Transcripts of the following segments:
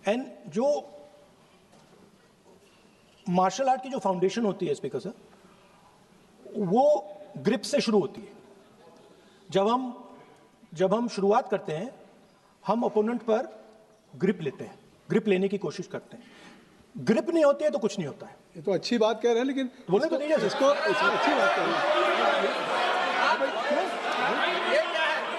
And जो martial art की जो फाउंडेशन होती है स्पीकर सर, वो ग्रिप से शुरू होती है। जब हम शुरुआत करते हैं, हम ओपोनेंट पर ग्रिप लेते हैं, ग्रिप लेने की कोशिश करते हैं। ग्रिप नहीं होती है तो कुछ नहीं होता है। ये तो अच्छी बात कह रहे हैं, लेकिन बोले तो दीजिए इसको अच्छी बात कह रहे हैं,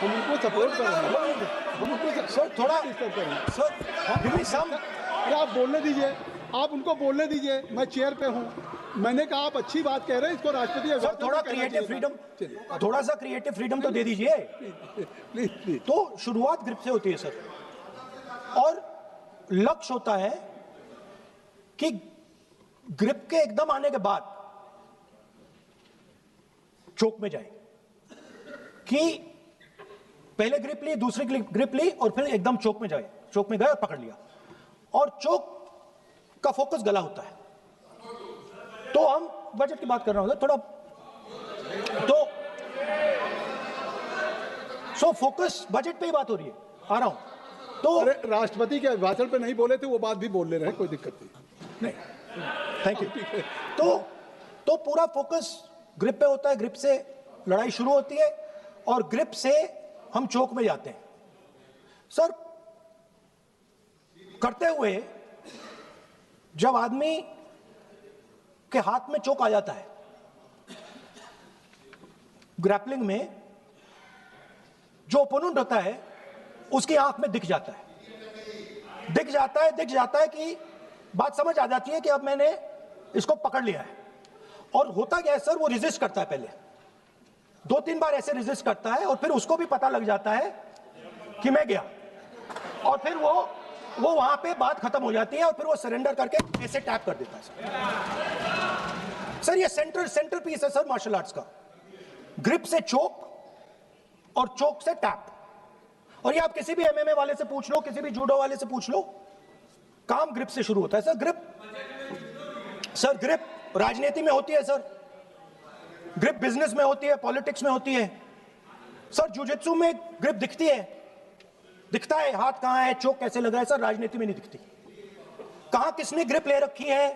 हम उनको सपोर्ट कर रहे हैं, हम उनको सर थोड़ा कर रहे हैं। सर अरे आप बोलने दीजिए, आप उनको बोलने दीजिए। मैं चेयर पे हूँ, मैंने कहा आप अच्छी बात कह रहे हैं, इसको राष्ट्रपति सर थोड़ा क्रिएटिव फ्रीडम, थोड़ा सा क्रिएटिव फ्रीडम तो दे दीजिए। प्लीज। तो शुरुआत ग्रिप से होती है सर, और लक्ष्य होता है कि ग्रिप के एकदम आने के बाद चोक में जाए, कि पहले ग्रिप ली, दूसरी ग्रिप ली और फिर एकदम चोक में जाए। चोक में गए और पकड़ लिया, और चोक का फोकस गला होता है। तो हम बजट की बात कर रहे हैं थोड़ा, तो सो फोकस बजट पे ही बात हो रही है, आ रहा हूं। तो अरे राष्ट्रपति के अभिभाषण पे नहीं बोले थे, वो बात भी बोल ले रहे हैं, कोई दिक्कत नहीं। Thank you. तो पूरा फोकस ग्रिप पे होता है, ग्रिप से लड़ाई शुरू होती है और ग्रिप से हम चोक में जाते हैं। सर करते हुए जब आदमी के हाथ में चोक आ जाता है, ग्रैपलिंग में जो ओपोनेंट होता है उसकी आंख में दिख जाता है कि बात समझ आ जाती है कि अब मैंने इसको पकड़ लिया है। और होता क्या है सर, वो रेजिस्ट करता है, पहले 2-3 बार ऐसे रेजिस्ट करता है, और फिर उसको भी पता लग जाता है कि मैं गया, और फिर वो वहां पे बात खत्म हो जाती है, और फिर वो सरेंडर करके ऐसे टैप कर देता है। सर ये सेंटर पीस है सर मार्शल आर्ट्स का, ग्रिप से चोक और चोक से टैप। और ये आप किसी भी एमएमए वाले से पूछ लो, किसी भी जूडो वाले से पूछ लो, काम ग्रिप से शुरू होता है सर। ग्रिप राजनीति में होती है सर, ग्रिप बिजनेस में होती है, पॉलिटिक्स में होती है सर। जुजित्सु में ग्रिप दिखता है, हाथ कहां है, चोक कैसे लग रहा है सर, राजनीति में नहीं दिखती। कहां किसने ग्रिप ले रखी है,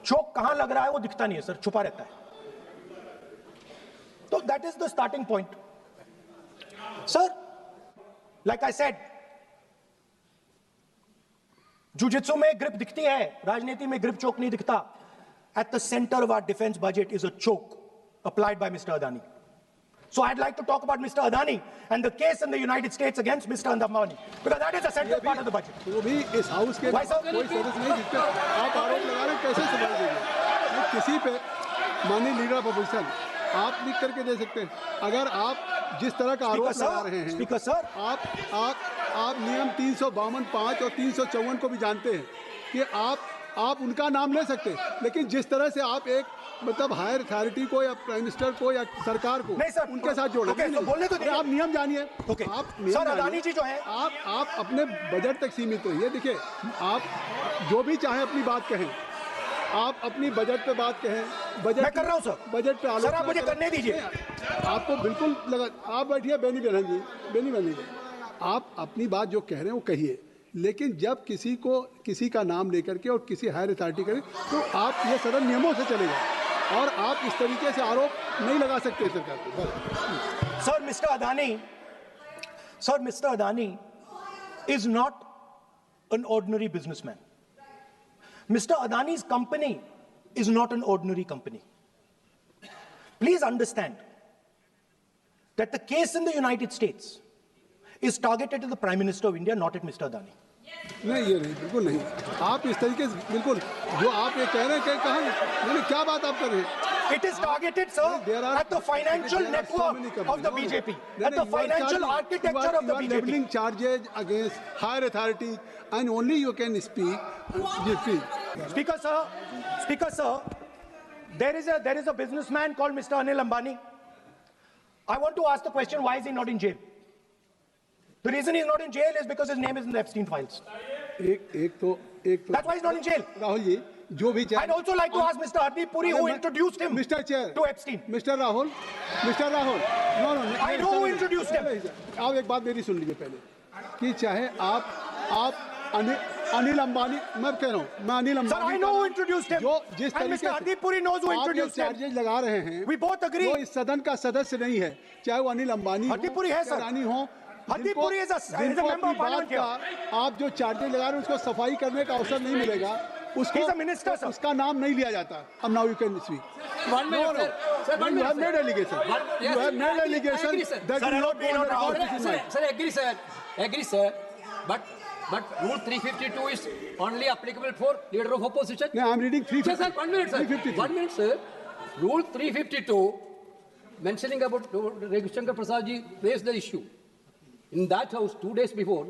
चोक कहां लग रहा है, वो दिखता नहीं है सर, छुपा रहता है। तो that is the starting point sir. Like I said, jujitsu में ग्रिप दिखती है, राजनीति में ग्रिप चोक नहीं दिखता। At the centre of our defence budget is a choke applied by Mr. Adani. So I'd like to talk about Mr. Adani and the case in the United States against Mr. Adani, because that is a central part of the budget. वो भी इस house के कोई सदस्य नहीं जिसपे आप आरोप लगा रहे हैं, कैसे संभाल देंगे? किसी पे माननीय लीडर ऑफ अपोजिशन आप लिख करके दे सकते हैं। अगर आप जिस तरह का आरोप लगा रहे हैं, स्पीकर सर, आप नियम 352(5) और 354 को भी जानते हैं कि आप उनका नाम ले सकते हैं, लेकिन जिस तरह से आप एक मतलब हायर अथॉरिटी को या प्राइम मिनिस्टर को या सरकार को नहीं सर, उनके साथ जोड़े। तो बोलने तो आप नियम जानिए। आप सर, अदानी जी जो है, आप अपने बजट तक सीमित रहिए। देखिए, आप जो भी चाहें अपनी बात कहें, आप अपनी बजट पे बात कहें। बजट मैं कर रहा हूं सर, बजट पे आलोचना सर आप मुझे करने दीजिए। आपको बिल्कुल लगा, आप बैठिए बेनी बहन जी, आप अपनी बात जो कह रहे हैं वो कहिए, लेकिन जब किसी का नाम लेकर के और किसी हायर अथॉरिटी करें, तो आप ये सदन नियमों से चलेगा, और आप इस तरीके से आरोप नहीं लगा सकते सरकार को। Sir mister Adani is not an ordinary businessman. Mr. Adani's company is not an ordinary company. Please understand that the case in the United States is targeted at the Prime Minister of India, not at Mr. Adani. नहीं, ये नहीं, बिल्कुल नहीं। आप इस तरीके से बिल्कुल जो आप ये कह रहे हैं, कहाँ क्या बात आप कर रहे हैं? It is targeted, sir, at the financial network of the BJP, at the financial architecture of the BJP. Leveling charges against higher authority, and only you can speak. Speaker sir, there is a businessman called Mr. Anil Ambani. I want to ask the question: why is he not in jail? The reason he's not in jail is because his name is in the Epstein files. एक तो That's why he's not in jail. Rahul ji, जो भी I'd also like to ask Mr. Hardeep Puri, who introduced him to Epstein. Mr. Rahul, no, I know who introduced him. आप एक बात मेरी सुन लीजिए पहले, कि चाहे आप अनिल अंबानी, मैं कह रहा हूँ, मैं Anil Sir, Ambani I know who introduced him. जो जिस And तरीके Mr. से Hardeep Puri knows who आप जो introduced him. चार्जेज लगा रहे हैं, We both agree. वो इस सदन का सदस्य नहीं है, चाहे वो अनिल अंबानी हो, हरदीप पुरी है, चाहे सर। रानी हो, हरदीप जिनको- पुरी is a जिनको member अपनी of parliament बात का आप जो चार्जेज लगा रहे हैं उसको सफाई करने का अवसर नहीं मिलेगा, उसको He's a minister, sir. उसका नाम नहीं लिया जाता. अब now you can speak. One minute, sir. Sir, one You minute, have sir. made allegation. Yes, You have made I agree, allegation sir. that Sir, you I not hope we go on not the record. out. This is Sir, right. sir, agree, sir. Agree, sir. But Rule 352 is only applicable for leader of opposition. No, I'm reading Sir, 350. sir, 1 minute, sir. 353. 1 minute, sir. Rule 352, mentioning about Ravi Shankar Prasad ji raised the issue. In that house, 2 days before,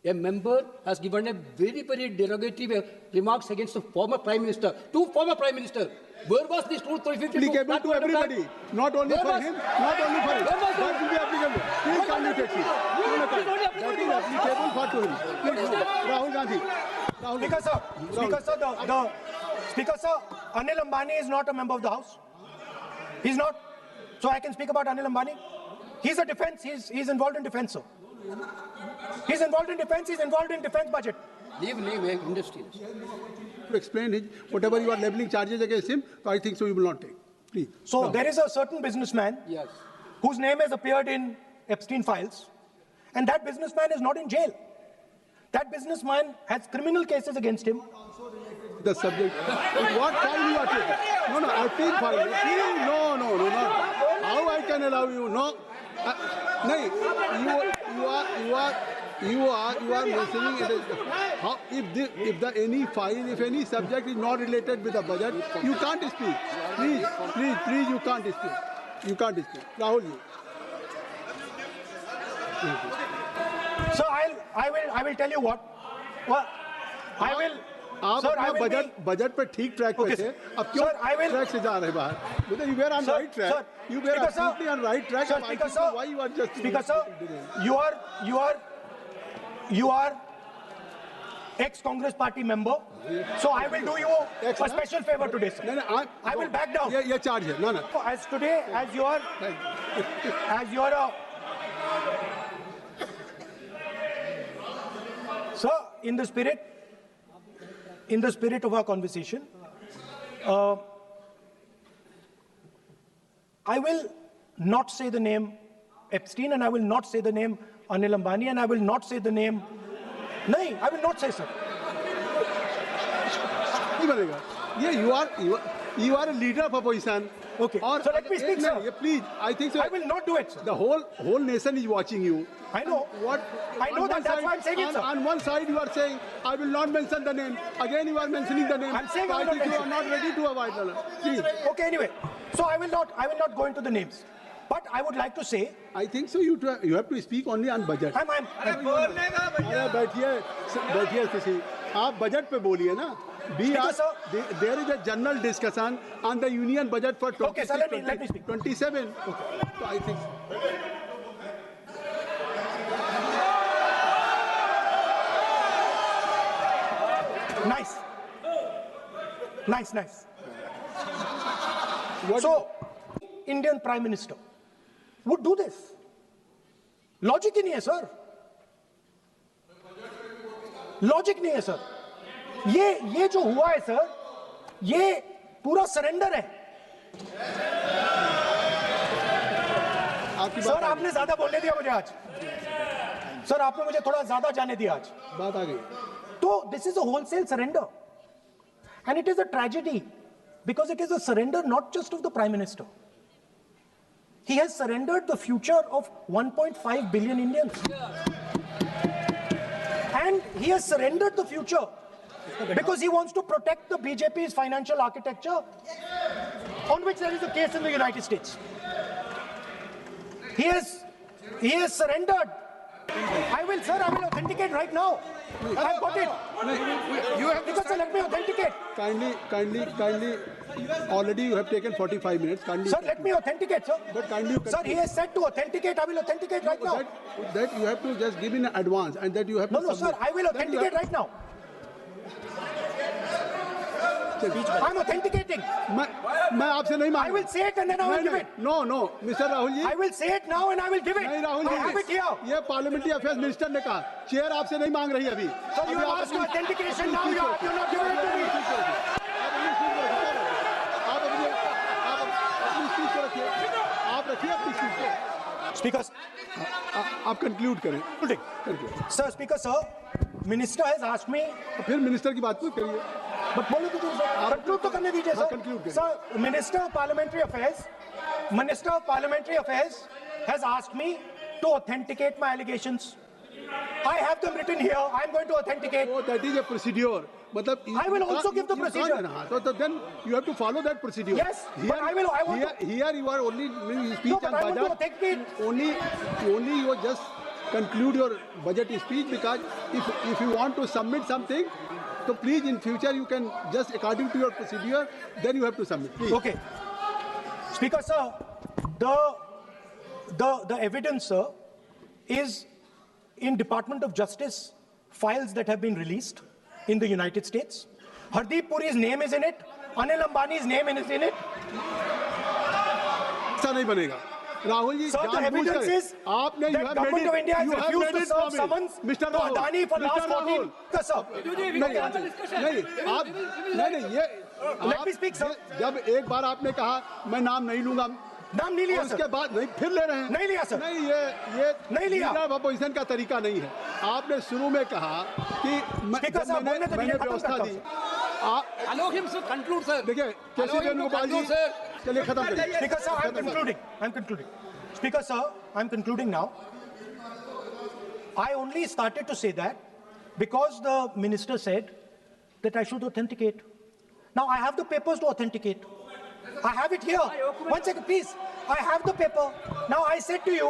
a member has given a very, very derogatory remarks against the former Prime Minister, two former Prime Minister. Where was this Rule 352? Applicable That to point of time? everybody, not only Where for was- him, not only for him. Where was That will be applicable. Please kindly take it. That is applicable for to him. Please, Rahul Gandhi. Rahul Speaker sir, Speaker sir, Speaker sir, Anil Ambani is not a member of the House. He's not. So I can speak about Anil Ambani. He's a defense. He's involved in defense, sir. He's involved in defense. He's involved in defense budget. Leave industry. to explain his, whatever you are leveling charges against him, so I think so you will not take. Please. So No. there is a certain businessman Yes. whose name has appeared in Epstein files, and that businessman is not in jail. That businessman has criminal cases against him. The subject. What file you are taking? No, Epstein file. Please, no. How I can allow you? No. No, you are mentioning it is, how, if any subject is not related with the budget, you can't speak. Please, you can't speak. You can't speak. Rahul ji. So I will tell you what. Well, I will. आप Sir, I अपना will be. Budget पर ठीक track पे Okay, थे, sir. अब क्यों Sir, I will- track से जा रहे बाहर? मतलब you were on Sir, right track. sir, You were Speaker, sir. absolutely on right track. Sir, अब I Speaker, think so sir. why you are just Speaker, sir, you are ex-Congress party member. So I will do you a Ex, huh? special favor today, sir. No, I will back down. ये charge है ना As today, as you are a sir, in the spirit of our conversation, I will not say the name Epstein, and I will not say the name Anil Ambani, and I will not say the name. No, I will not say, sir. नहीं बनेगा. ये you are a leader of opposition. Okay. और So let me speak, sir. Please, I think so. I will not do it, sir. The whole nation is watching you. I know. What? I know on that, one that's side- why I'm saying it, sir. On one side you are saying, I will not mention the name. Again you are mentioning the name. I'm saying so I I will think not you are not ready to avoid the Please. Okay, anyway. So I will not go into the names. But I would like to say, I think so you have to speak only on budget. I'm अरे बैठिए किसी आप budget पे बोलिए ना. Speaker, sir. There is a general discussion on the union budget for Okay, sir, let me speak. 27. Okay. So I think nice. what So, Indian Prime Minister would do this. Logic ही नहीं है sir. Logic नहीं है sir. ये जो हुआ है sir, ये पूरा सरेंडर है. आपकी सर बात आपने ज्यादा बोलने दिया मुझे आज. सर आपने मुझे थोड़ा ज्यादा जाने दिया आज. बात आ गई. So this is a wholesale surrender, and it is a tragedy because it is a surrender not just of the Prime Minister. He has surrendered the future of 1.5 billion Indians. And he has surrendered the future because he wants to protect the BJP's financial architecture, on which there is a case in the United States. He has surrendered. I will authenticate right now. I've got it. Because sir, let me authenticate. Kindly. Already you have taken 45 minutes. Kindly. Sir, let me authenticate, sir. But kindly you Sir, he has said to authenticate. I will authenticate right now. that you have to just give in advance and that you have No, to sir, submit. I will That you authenticate have- right now. I'm authenticating. मैं आपसे नहीं मांग I will say it and then I will give it. No Mister Rahul ji, I will say it now and I will give it. नहीं Rahul I have it ji, here. ये parliamentary affairs minister ने कहा, chair आपसे नहीं मांग रही अभी। So you have asked for authentication now. You're not giving it to me. आप रखिए अपनी सीट को। Speaker, आप कंक्लूड करें। sir, Speaker, sir, Minister has asked me. तो फिर मिनिस्टर की बात मत करिए। But बोलो तो सर, conclude तो करने दीजिए हाँ, सर। conclude करिए। Sir, Minister of Parliamentary Affairs has asked me to authenticate my allegations. I have them written here. I am going to authenticate. Oh, that is a procedure. मतलब I will also give the procedure. So then you have to follow that procedure. Yes, but I want to. Here you are only doing speech No, but and I want to budget. authenticate. Only you just conclude your budget speech, because if you want to submit something, so please in future you can just according to your procedure, then you have to submit. Please. Okay. Speaker, sir, the evidence, sir, is in Department of Justice files that have been released in the United States. Hardeep Puri's name is in it. Anil Ambani's name is in it. ऐसा नहीं बनेगा Rahul ji. Sir, the जानबूझकर evidence is आपने that government of India has refused to serve summons mister to Rahul, Adani for last mister 14. Rahul, Sir, नहीं ये Let me speak, sir. जब एक बार आपने कहा मैं नाम नहीं लूंगा, नाम नहीं लिया और सर। उसके बाद नहीं फिर ले रहे हैं। नहीं लिया सर। नहीं ये नहीं लिया। लीडर ऑफ अपोजिशन का तरीका नहीं है। आपने शुरू में कहा कि स्पीकर साहब, बोलने तो मैंने दीजिए, खत्म व्यवस्था करता दी। हूं। आप Allow him to conclude, sir. देखिए केसी वेणुगोपाल जी, चलिए खत्म करिए। Speaker sir, I'm concluding. Speaker sir, I'm concluding now. I only started to say that because the minister said that I should authenticate. Now I have the papers to authenticate. I have it here. 1 second, please. I have the paper. Now I said to you,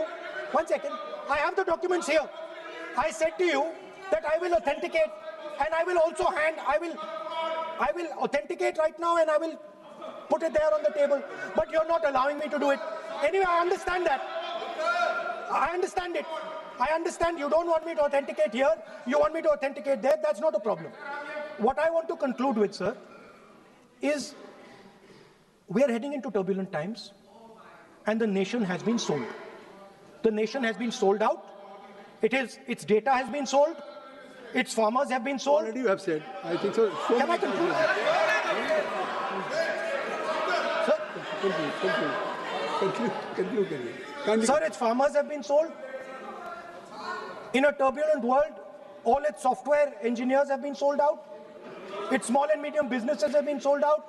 1 second. I have the documents here. I said to you that I will authenticate, and I will also I will authenticate right now, and I will put it there on the table. But you're not allowing me to do it. Anyway, I understand that. I understand it. I understand you don't want me to authenticate here. You want me to authenticate there. That's not a problem. What I want to conclude with, sir, is we are heading into turbulent times, and the nation has been sold. The nation has been sold out. Its data has been sold. Its farmers have been sold. Already you have said. I think so. Can I conclude? Sir, Conclude करिए। Kindly- Sir, its farmers have been sold. In a turbulent world, all its software engineers have been sold out. Its small and medium businesses have been sold out.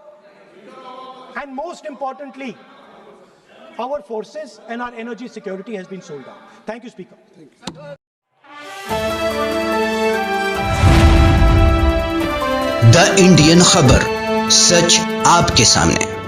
And most importantly, our forces and our energy security has been sold out. Thank you, Speaker. The Indian खबर, सच आपके सामने।